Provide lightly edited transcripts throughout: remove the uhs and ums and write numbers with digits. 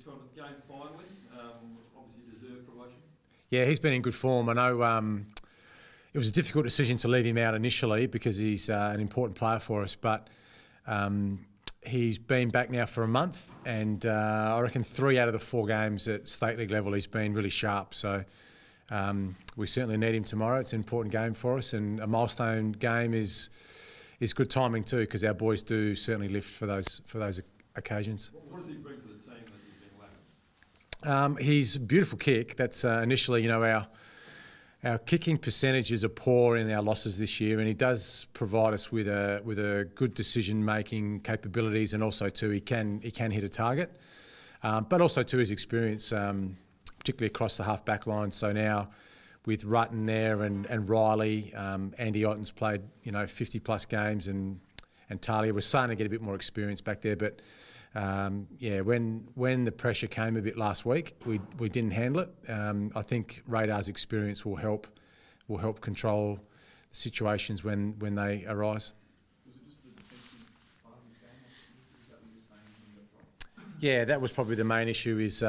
game finally, which obviously deserved promotion. Yeah, he's been in good form. I know it was a difficult decision to leave him out initially because he's an important player for us, but he's been back now for a month, and I reckon 3 out of the 4 games at state league level he's been really sharp. So we certainly need him tomorrow. It's an important game for us, and a milestone game is good timing too, because our boys do certainly lift for those occasions. What does he bring for the team that you've been lacking? He's a beautiful kick. That's initially, our kicking percentages are poor in our losses this year, and he does provide us with a good decision-making capabilities, and also too he can hit a target, but also to his experience, particularly across the half-back line. So now with Rutten there and Riley, Andy Otten's played 50+ games, and Talia was starting to get a bit more experience back there, but. Yeah, when the pressure came a bit last week, we didn't handle it. I think Radar's experience will help control the situations when they arise. Was it just the defensive part of this game? Is that what you were saying when you got dropped? Yeah, that was probably the main issue. Is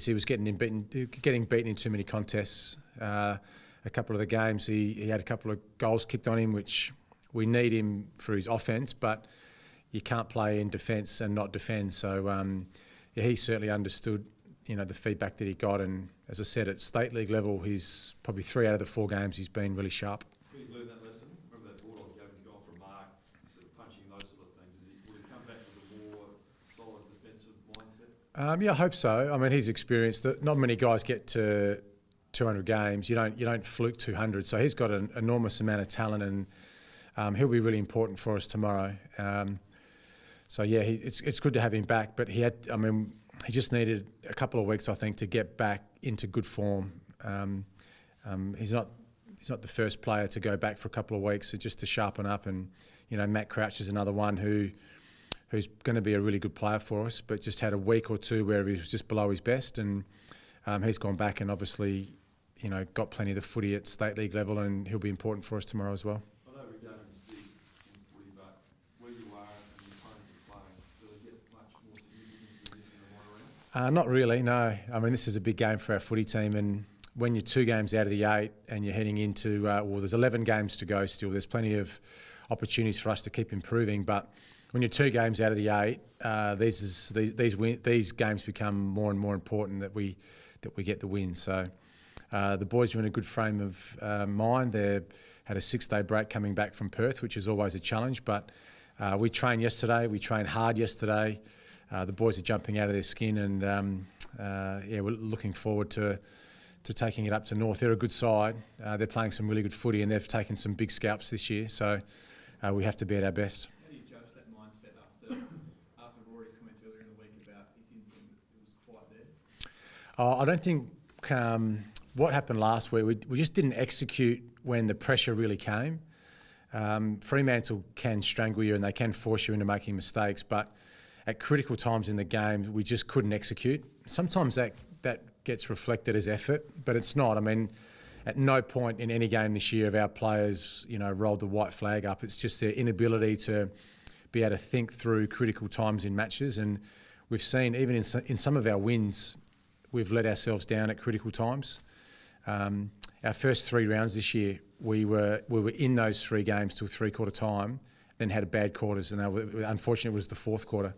he was getting beaten in too many contests. A couple of the games he had a couple of goals kicked on him, which we need him for his offence, but. You can't play in defence and not defend. So yeah, he certainly understood, the feedback that he got. And as I said, at state league level, he's probably 3 out of the 4 games he's been really sharp. He's learned that lesson. Remember that Bulldogs game he's gone for a mark, sort of punching those sort of things. Will he come back with a more solid defensive mindset? Yeah, I hope so. I mean, he's experienced that. Not many guys get to 200 games. You don't fluke 200. So he's got an enormous amount of talent, and he'll be really important for us tomorrow. So yeah, it's good to have him back, but he just needed a couple of weeks, I think, to get back into good form. He's not the first player to go back for a couple of weeks, so just to sharpen up. And Matt Crouch is another one who's going to be a really good player for us, but just had a week or two where he was just below his best, and he's gone back and obviously got plenty of the footy at state league level, and he'll be important for us tomorrow as well. Not really, no. I mean, this is a big game for our footy team, and when you're 2 games out of the 8 and you're heading into, there's 11 games to go still. There's plenty of opportunities for us to keep improving, but when you're 2 games out of the 8, these games become more and more important that we get the win. So the boys are in a good frame of mind. They had a 6-day break coming back from Perth, which is always a challenge, but we trained yesterday. We trained hard yesterday. The boys are jumping out of their skin, and yeah, we're looking forward to taking it up to North. They're a good side. They're playing some really good footy, and they've taken some big scalps this year. So we have to be at our best. How do you judge that mindset after Rory's comments earlier in the week about he didn't think it was quite there? I don't think what happened last week. We just didn't execute when the pressure really came. Fremantle can strangle you and they can force you into making mistakes, but at critical times in the game, we just couldn't execute. Sometimes that gets reflected as effort, but it's not. I mean, at no point in any game this year have our players, rolled the white flag up. It's just their inability to be able to think through critical times in matches. And we've seen, even in some of our wins, we've let ourselves down at critical times. Our first 3 rounds this year, we were in those 3 games till 3/4 time, then had a bad quarters, and unfortunately it was the 4th quarter.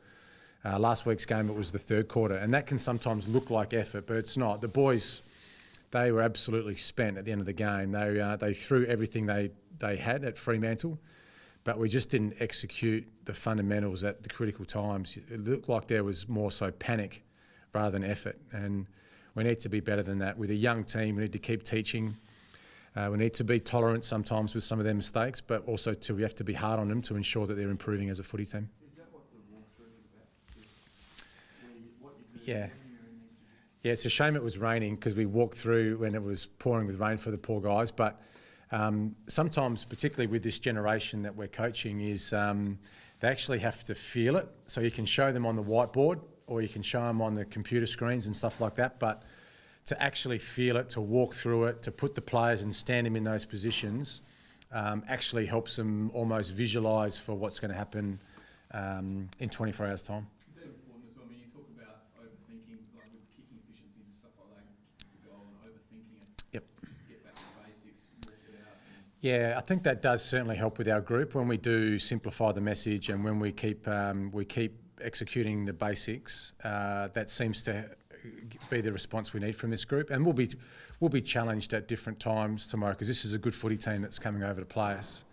Last week's game, it was the 3rd quarter, and that can sometimes look like effort, but it's not. The boys, they were absolutely spent at the end of the game. They threw everything they had at Fremantle, but we just didn't execute the fundamentals at the critical times. It looked like there was more so panic rather than effort, and we need to be better than that. With a young team, we need to keep teaching. We need to be tolerant sometimes with some of their mistakes, but also we have to be hard on them to ensure that they're improving as a footy team. Yeah. Yeah, it's a shame it was raining because we walked through when it was pouring with rain for the poor guys. But sometimes, particularly with this generation that we're coaching, is they actually have to feel it. So you can show them on the whiteboard or you can show them on the computer screens and stuff like that. But to actually feel it, to walk through it, to put the players and stand them in those positions actually helps them almost visualise for what's going to happen in 24 hours' time. stuff like that, kicking for goal and overthinking it. Yep. Just get back to basics, walk it out. Yeah, I think that does certainly help with our group when we do simplify the message and when we keep executing the basics. That seems to be the response we need from this group, and we'll be challenged at different times tomorrow because this is a good footy team that's coming over to play us.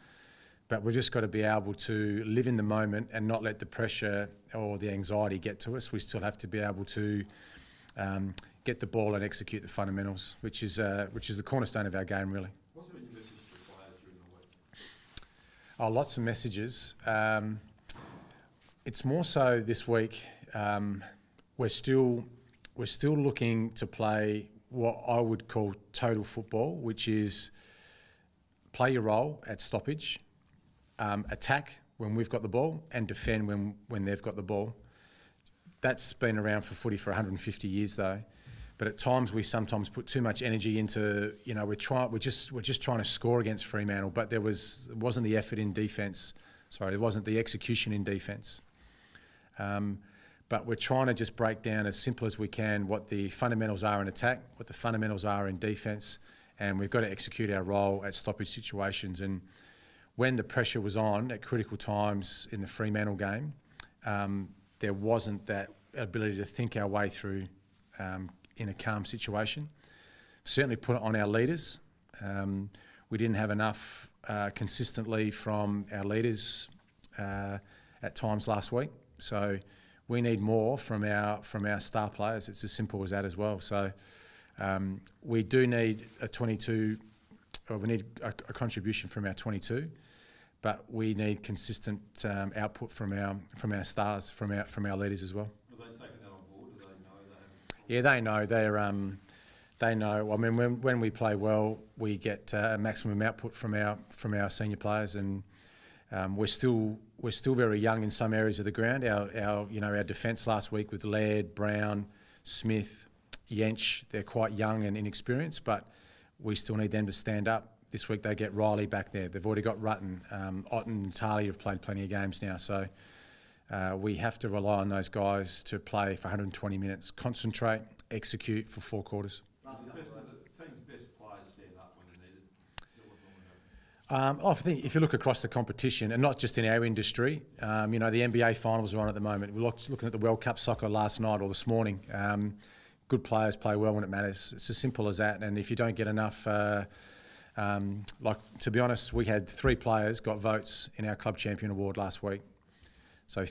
But we've just got to be able to live in the moment and not let the pressure or the anxiety get to us. We still have to be able to get the ball and execute the fundamentals, which is the cornerstone of our game, really. What's been your message to players during the week? Oh, lots of messages. It's more so this week. We're still looking to play what I would call total football, which is play your role at stoppage, attack when we've got the ball, and defend when they've got the ball. That's been around for footy for 150 years, though. But at times we sometimes put too much energy into, we're just trying to score against Fremantle, but it wasn't the effort in defence. Sorry, it wasn't the execution in defence. But we're trying to just break down as simple as we can what the fundamentals are in attack, what the fundamentals are in defence, and we've got to execute our role at stoppage situations. And when the pressure was on at critical times in the Fremantle game, there wasn't that ability to think our way through in a calm situation. Certainly put it on our leaders. We didn't have enough consistently from our leaders at times last week. So we need more from our star players. It's as simple as that as well. So we do need a 22, or we need a contribution from our 22, but we need consistent output from our stars, from our leaders as well. Are they taking that on board? Do they know they haven't? Yeah, they know. They know. I mean, when we play well, we get maximum output from our senior players, and we're still very young in some areas of the ground. Our defence last week with Laird, Brown, Smith, Yench, they're quite young and inexperienced, but we still need them to stand up. This week they get Riley back there. They've already got Rutten. Otten and Tarley have played plenty of games now, so we have to rely on those guys to play for 120 minutes, concentrate, execute for 4 quarters. Does the team's best players stand up when they're needed? Is that what normally happens? I think if you look across the competition, and not just in our industry, the NBA finals are on at the moment. We looked looking at the World Cup soccer last night or this morning. Good players play well when it matters. It's as simple as that. And if you don't get enough, to be honest, we had 3 players got votes in our club champion award last week. So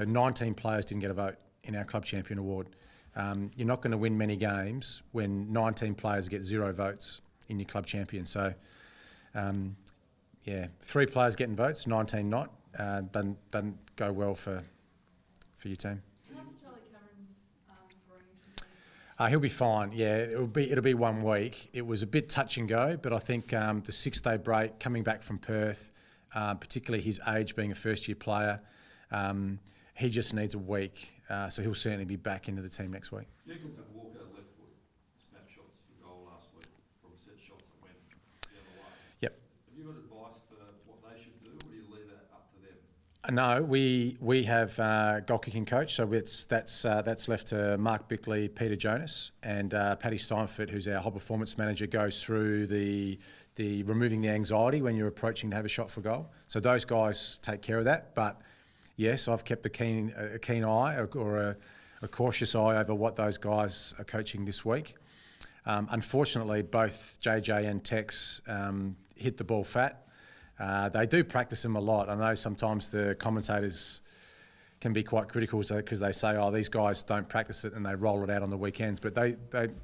19 players didn't get a vote in our club champion award. You're not going to win many games when 19 players get 0 votes in your club champion. So, 3 players getting votes, 19 not. Doesn't go well for your team. How's Charlie Cameron's brain? He'll be fine. Yeah, it'll be 1 week. It was a bit touch and go, but I think the 6-day break, coming back from Perth, particularly his age being a first-year player, he just needs a week. So he'll certainly be back into the team next week. Jenkins and Walker left foot snapshots for goal last week from set shots that went the other way. Yep. Have you got advice for what they should do, or do you leave that up to them? No, we have a goal kicking coach, so that's left to Mark Bickley, Peter Jonas, and Paddy Steinfort, who's our whole performance manager, goes through the removing the anxiety when you're approaching to have a shot for goal. So those guys take care of that, but yes, I've kept a keen eye or a cautious eye over what those guys are coaching this week. Unfortunately, both JJ and Tex hit the ball fat. They do practice them a lot. I know sometimes the commentators can be quite critical because they say, oh, these guys don't practice it and they roll it out on the weekends. But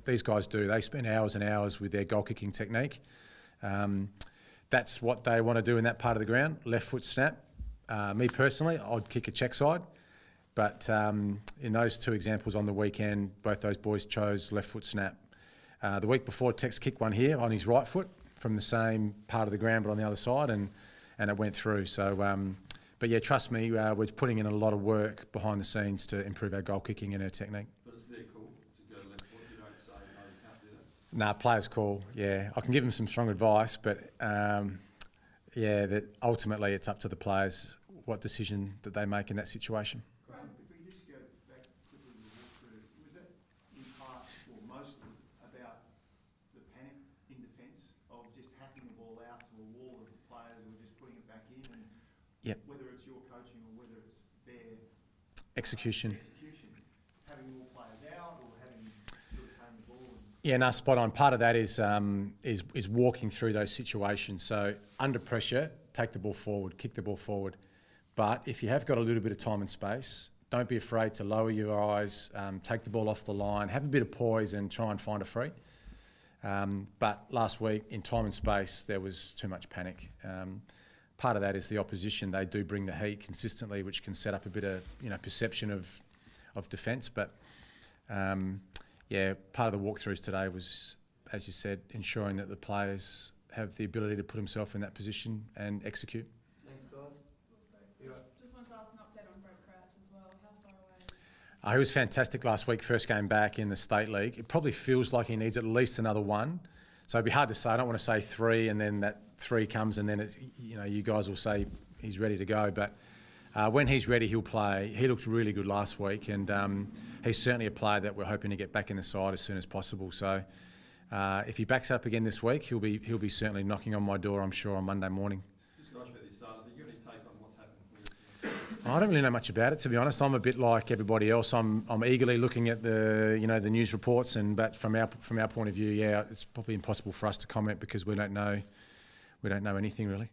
these guys do. They spend hours and hours with their goal kicking technique. That's what they want to do in that part of the ground, left foot snap. Me personally, I'd kick a check side, but in those 2 examples on the weekend, both those boys chose left foot snap. The week before, Tex kicked one here on his right foot from the same part of the ground but on the other side, and it went through. So, but yeah, trust me, we're putting in a lot of work behind the scenes to improve our goal kicking and our technique. But it's their call to go left foot. You don't say, no, you can't do that. Nah, players call, yeah. I can give them some strong advice, but that ultimately it's up to the players what decision that they make in that situation. If we just go back quickly to walk through, was that in part, or most and Yep. whether it's your coaching or whether it's their Execution. having more players out or having to retain the ball. Yeah, no, spot on. Part of that is walking through those situations. So under pressure, take the ball forward, kick the ball forward. But if you have got a little bit of time and space, don't be afraid to lower your eyes, take the ball off the line, have a bit of poise and try and find a free. But last week, in time and space, there was too much panic. Part of that is the opposition. They do bring the heat consistently, which can set up a bit of perception of defence. But yeah, part of the walkthroughs today was, as you said, ensuring that the players have the ability to put themselves in that position and execute. Thanks, guys. Just wanted to ask an update on Brett Crouch as well. How far away? He was fantastic last week, first game back in the State League. It probably feels like he needs at least another one. So it'd be hard to say. I don't want to say 3 and then that 3 comes and then it's, you guys will say he's ready to go. But when he's ready, he'll play. He looked really good last week, and he's certainly a player that we're hoping to get back in the side as soon as possible. So if he backs up again this week, he'll be certainly knocking on my door, I'm sure, on Monday morning. Just to ask about this, Sando, do you have any take on what's happened here? I don't really know much about it, to be honest. I'm a bit like everybody else. I'm eagerly looking at the the news reports, but from our point of view, yeah, it's probably impossible for us to comment because we don't know anything really.